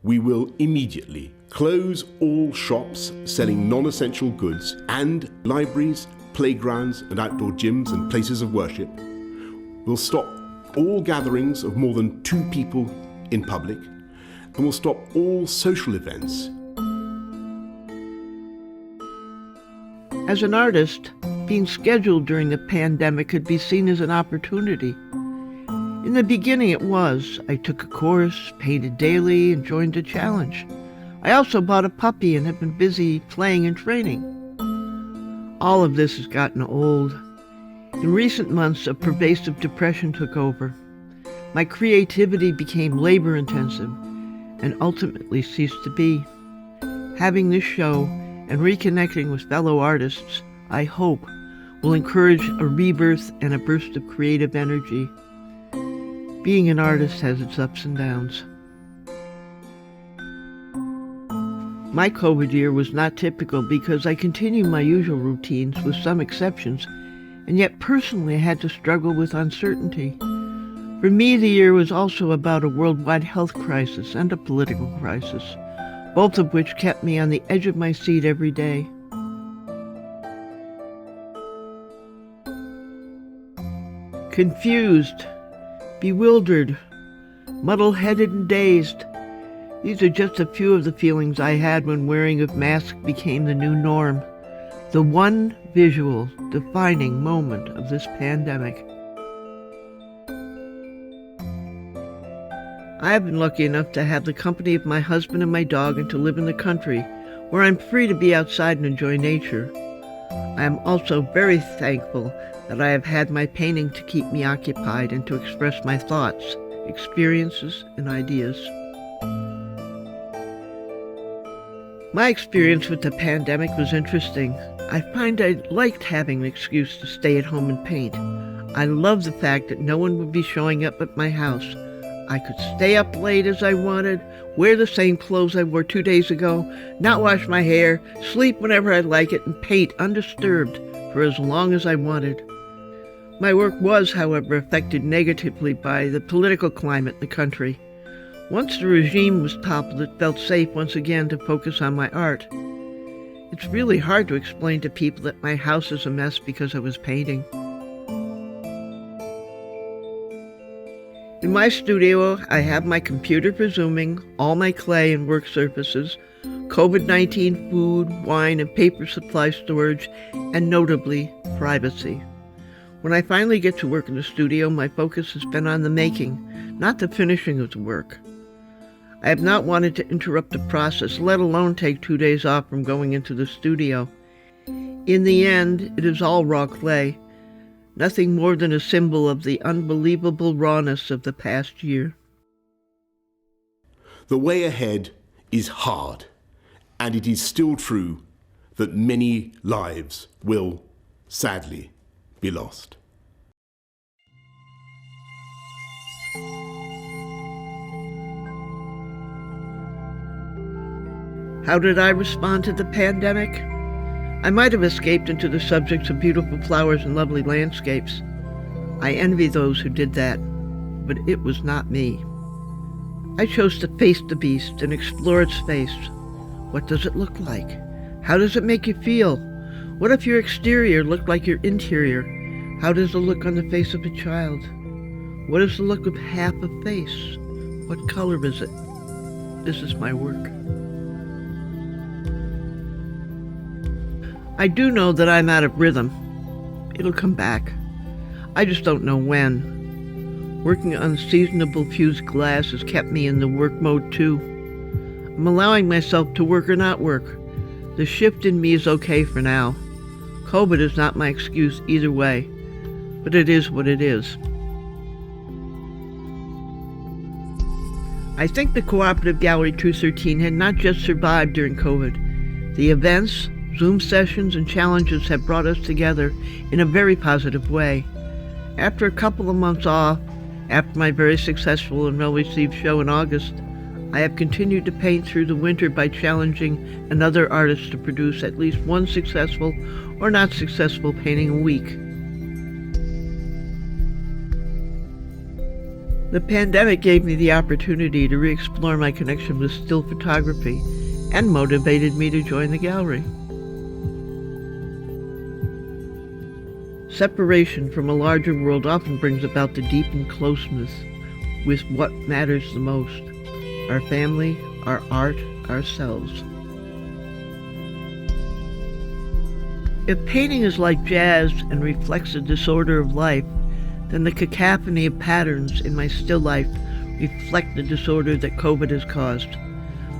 we will immediately close all shops selling non-essential goods, and libraries, playgrounds and outdoor gyms and places of worship. We'll stop all gatherings of more than 2 people in public, and we'll stop all social events. As an artist, being scheduled during the pandemic could be seen as an opportunity. In the beginning it was. I took a course, painted daily, and joined a challenge. I also bought a puppy and have been busy playing and training. All of this has gotten old. In recent months, a pervasive depression took over. My creativity became labor-intensive and ultimately ceased to be. Having this show and reconnecting with fellow artists, I hope, will encourage a rebirth and a burst of creative energy. Being an artist has its ups and downs. My COVID year was not typical because I continued my usual routines with some exceptions, and yet personally I had to struggle with uncertainty. For me, the year was also about a worldwide health crisis and a political crisis, both of which kept me on the edge of my seat every day. Confused, bewildered, muddle-headed and dazed. These are just a few of the feelings I had when wearing a mask became the new norm, the one visual defining moment of this pandemic. I have been lucky enough to have the company of my husband and my dog and to live in the country, where I'm free to be outside and enjoy nature. I am also very thankful that I have had my painting to keep me occupied and to express my thoughts, experiences, and ideas. My experience with the pandemic was interesting. I find I liked having an excuse to stay at home and paint. I loved the fact that no one would be showing up at my house. I could stay up late as I wanted, wear the same clothes I wore 2 days ago, not wash my hair, sleep whenever I like it, and paint undisturbed for as long as I wanted. My work was, however, affected negatively by the political climate in the country. Once the regime was toppled, it felt safe once again to focus on my art. It's really hard to explain to people that my house is a mess because I was painting. In my studio, I have my computer for Zooming, all my clay and work surfaces, COVID-19 food, wine, and paper supply storage, and notably, privacy. When I finally get to work in the studio, my focus has been on the making, not the finishing of the work. I have not wanted to interrupt the process, let alone take 2 days off from going into the studio. In the end, it is all raw clay, nothing more than a symbol of the unbelievable rawness of the past year. The way ahead is hard, and it is still true that many lives will, sadly, be lost. How did I respond to the pandemic? I might have escaped into the subjects of beautiful flowers and lovely landscapes. I envy those who did that, but it was not me. I chose to face the beast and explore its face. What does it look like? How does it make you feel? What if your exterior looked like your interior? How does it look on the face of a child? What is the look of half a face? What color is it? This is my work. I do know that I'm out of rhythm. It'll come back. I just don't know when. Working on seasonable fused glass has kept me in the work mode too. I'm allowing myself to work or not work. The shift in me is okay for now. COVID is not my excuse either way, but it is what it is. I think the Cooperative Gallery 213 had not just survived during COVID. The events, Zoom sessions, and challenges have brought us together in a very positive way. After a couple of months off, after my very successful and well-received show in August, I have continued to paint through the winter by challenging another artist to produce at least one successful or not successful painting a week. The pandemic gave me the opportunity to re-explore my connection with still photography and motivated me to join the gallery. Separation from a larger world often brings about the deepened closeness with what matters the most: our family, our art, ourselves. If painting is like jazz and reflects the disorder of life, then the cacophony of patterns in my still life reflect the disorder that COVID has caused.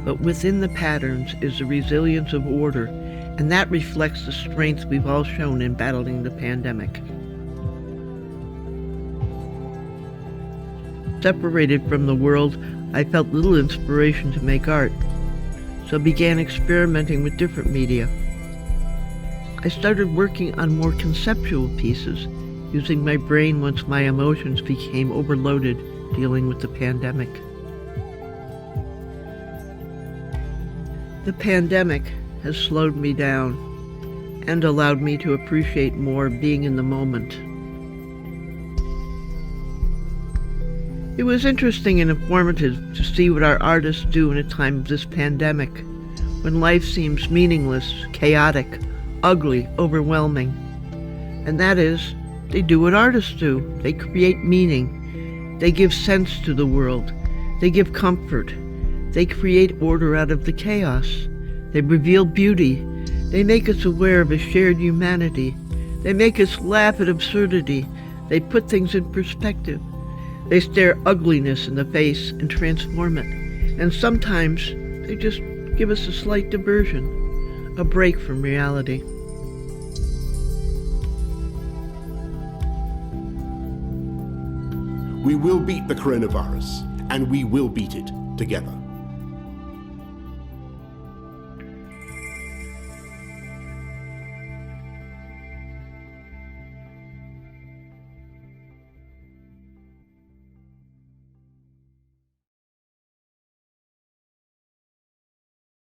But within the patterns is the resilience of order, and that reflects the strength we've all shown in battling the pandemic. Separated from the world, I felt little inspiration to make art, so began experimenting with different media. I started working on more conceptual pieces, using my brain once my emotions became overloaded dealing with the pandemic. The pandemic has slowed me down and allowed me to appreciate more being in the moment. It was interesting and informative to see what our artists do in a time of this pandemic, when life seems meaningless, chaotic, ugly, overwhelming. And that is, they do what artists do. They create meaning. They give sense to the world. They give comfort. They create order out of the chaos. They reveal beauty. They make us aware of a shared humanity. They make us laugh at absurdity. They put things in perspective. They stare ugliness in the face and transform it. And sometimes they just give us a slight diversion, a break from reality. We will beat the coronavirus, and we will beat it together.